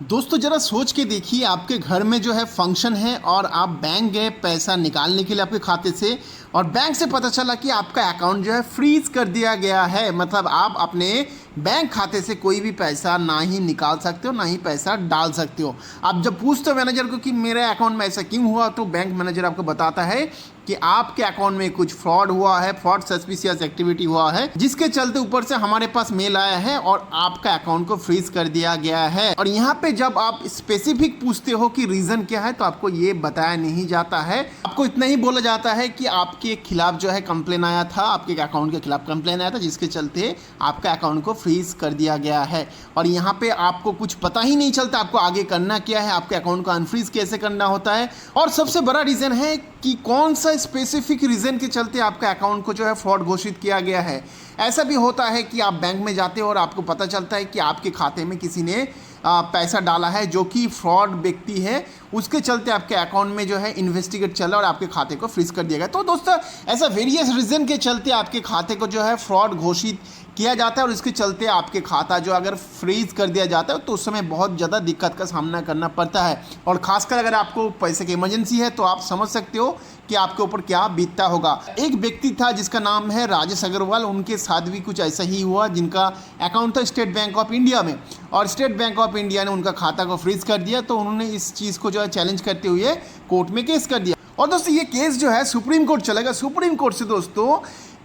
दोस्तों जरा सोच के देखिए, आपके घर में जो है फंक्शन है और आप बैंक गए पैसा निकालने के लिए आपके खाते से, और बैंक से पता चला कि आपका अकाउंट जो है फ्रीज कर दिया गया है। मतलब आप अपने बैंक खाते से कोई भी पैसा ना ही निकाल सकते हो ना ही पैसा डाल सकते हो। आप जब पूछते हो मैनेजर को कि मेरे अकाउंट में ऐसा क्यों हुआ, तो बैंक मैनेजर आपको बताता है कि आपके अकाउंट में कुछ फ्रॉड हुआ है, फ्रॉड सस्पिशियस एक्टिविटी हुआ है, जिसके चलते ऊपर से हमारे पास मेल आया है और आपका अकाउंट को फ्रीज कर दिया गया है। और यहाँ पे जब आप स्पेसिफिक पूछते हो कि रीजन क्या है, तो आपको ये बताया नहीं जाता है। आपको इतना ही बोला जाता है कि आपके खिलाफ जो है कंप्लेन आया था, आपके अकाउंट के खिलाफ कंप्लेन आया था, जिसके चलते आपका अकाउंट को फ्रीज कर दिया गया है। और यहाँ पे आपको कुछ पता ही नहीं चलता आपको आगे करना क्या है, आपके अकाउंट को अनफ्रीज कैसे करना होता है। और सबसे बड़ा रीजन है कि कौन सा स्पेसिफिक रीजन के चलते आपका अकाउंट को जो है फ्रॉड घोषित किया गया है। ऐसा भी होता है कि आप बैंक में जाते हो और आपको पता चलता है कि आपके खाते में किसी ने पैसा डाला है जो कि फ्रॉड व्यक्ति है, उसके चलते आपके अकाउंट में जो है इन्वेस्टिगेट चला और आपके खाते को फ्रीज कर दिया गया। तो दोस्तों ऐसा वेरियस रीजन के चलते आपके खाते को जो है फ्रॉड घोषित किया जाता है, और इसके चलते आपके खाता जो अगर फ्रीज कर दिया जाता है तो उस समय बहुत ज़्यादा दिक्कत का सामना करना पड़ता है। और खासकर अगर आपको पैसे की इमरजेंसी है तो आप समझ सकते हो कि आपके ऊपर क्या बीतता होगा। एक व्यक्ति था जिसका नाम है राजेश अग्रवाल, उनके साथ भी कुछ ऐसा ही हुआ, जिनका अकाउंट था स्टेट बैंक ऑफ इंडिया में, और स्टेट बैंक ऑफ इंडिया ने उनका खाता को फ्रीज कर दिया। तो उन्होंने इस चीज़ को जो है चैलेंज करते हुए कोर्ट में केस कर दिया। और दोस्तों ये केस जो है सुप्रीम कोर्ट चलेगा। सुप्रीम कोर्ट से दोस्तों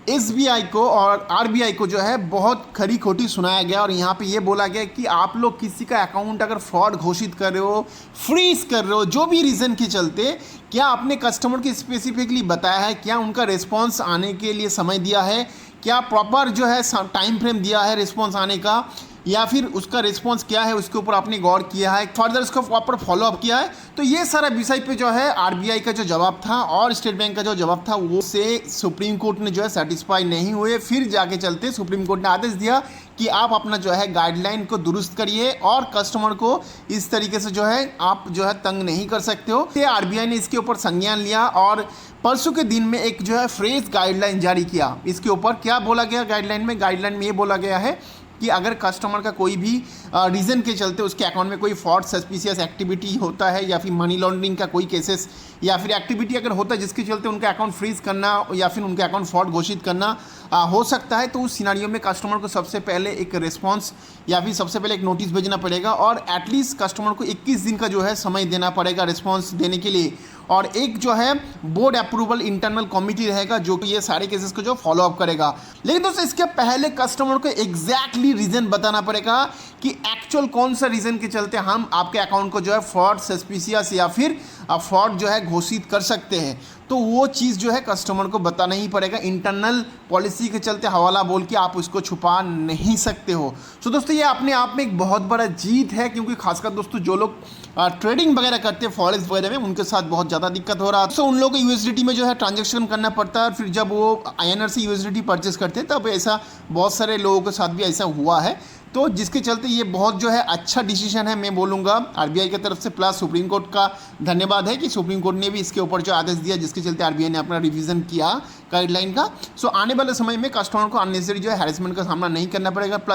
एसबीआई को और आरबीआई को जो है बहुत खरी खोटी सुनाया गया, और यहाँ पे ये बोला गया कि आप लोग किसी का अकाउंट अगर फ्रॉड घोषित कर रहे हो, फ्रीज कर रहे हो, जो भी रीज़न के चलते, क्या आपने कस्टमर को स्पेसिफिकली बताया है, क्या उनका रिस्पॉन्स आने के लिए समय दिया है, क्या प्रॉपर जो है टाइम फ्रेम दिया है रिस्पॉन्स आने का, या फिर उसका रिस्पॉन्स क्या है उसके ऊपर आपने गौर किया है, फर्दर उसको प्रॉपर फॉलोअप किया है। तो ये सारा विषय पे जो है आरबीआई का जो जवाब था और स्टेट बैंक का जो जवाब था वो से सुप्रीम कोर्ट ने जो है सेटिस्फाई नहीं हुए। फिर जाके चलते सुप्रीम कोर्ट ने आदेश दिया कि आप अपना जो है गाइडलाइन को दुरुस्त करिए और कस्टमर को इस तरीके से जो है आप जो है तंग नहीं कर सकते हो। ये आरबीआई ने इसके ऊपर संज्ञान लिया और परसों के दिन में एक जो है फ्रेश गाइडलाइन जारी किया। इसके ऊपर क्या बोला गया गाइडलाइन में ये बोला गया है कि अगर कस्टमर का कोई भी रीज़न के चलते उसके अकाउंट में कोई फ्रॉड सस्पिशियस एक्टिविटी होता है, या फिर मनी लॉन्ड्रिंग का कोई केसेस या फिर एक्टिविटी अगर होता है जिसके चलते उनका अकाउंट फ्रीज करना या फिर उनके अकाउंट फ्रॉड घोषित करना हो सकता है, तो उस सिनारियो में कस्टमर को सबसे पहले एक रिस्पॉन्स या फिर सबसे पहले एक नोटिस भेजना पड़ेगा, और एटलीस्ट कस्टमर को 21 दिन का जो है समय देना पड़ेगा रिस्पॉन्स देने के लिए। और एक जो है बोर्ड अप्रूवल इंटरनल कमिटी रहेगा जो कि ये सारे केसेस को जो फॉलो अप करेगा। लेकिन दोस्तों इसके पहले कस्टमर को एग्जैक्टली रीज़न बताना पड़ेगा कि एक्चुअल कौन सा रीज़न के चलते हम आपके अकाउंट को जो है फ्रॉड सस्पिशियस या फिर फ्रॉड जो है घोषित कर सकते हैं। तो वो चीज़ जो है कस्टमर को बताना ही पड़ेगा। इंटरनल पॉलिसी के चलते हवाला बोल के आप उसको छुपा नहीं सकते हो। तो दोस्तों ये अपने आप में एक बहुत बड़ा जीत है, क्योंकि खासकर दोस्तों जो लोग ट्रेडिंग वगैरह करते हैं फॉरेक्स वगैरह में, उनके साथ बहुत ज़्यादा दिक्कत हो रहा है। तो उन लोगों को यूएसडीटी में जो है ट्रांजेक्शन करना पड़ता है, और फिर जब वो आईएनआर से यूएसडीटी परचेस करते हैं तब ऐसा बहुत सारे लोगों के साथ भी ऐसा हुआ है। तो जिसके चलते ये बहुत जो है अच्छा डिसीजन है मैं बोलूँगा आरबीआई की तरफ से, प्लस सुप्रीम कोर्ट का धन्यवाद है कि सुप्रीम कोर्ट ने भी इसके ऊपर जो आदेश दिया, जिसके चलते आरबीआई ने अपना रिवीजन किया गाइडलाइन का। सो आने वाले समय में कस्टमर को अननेसेसरी जो है हैरेसमेंट का सामना नहीं करना पड़ेगा। प्लस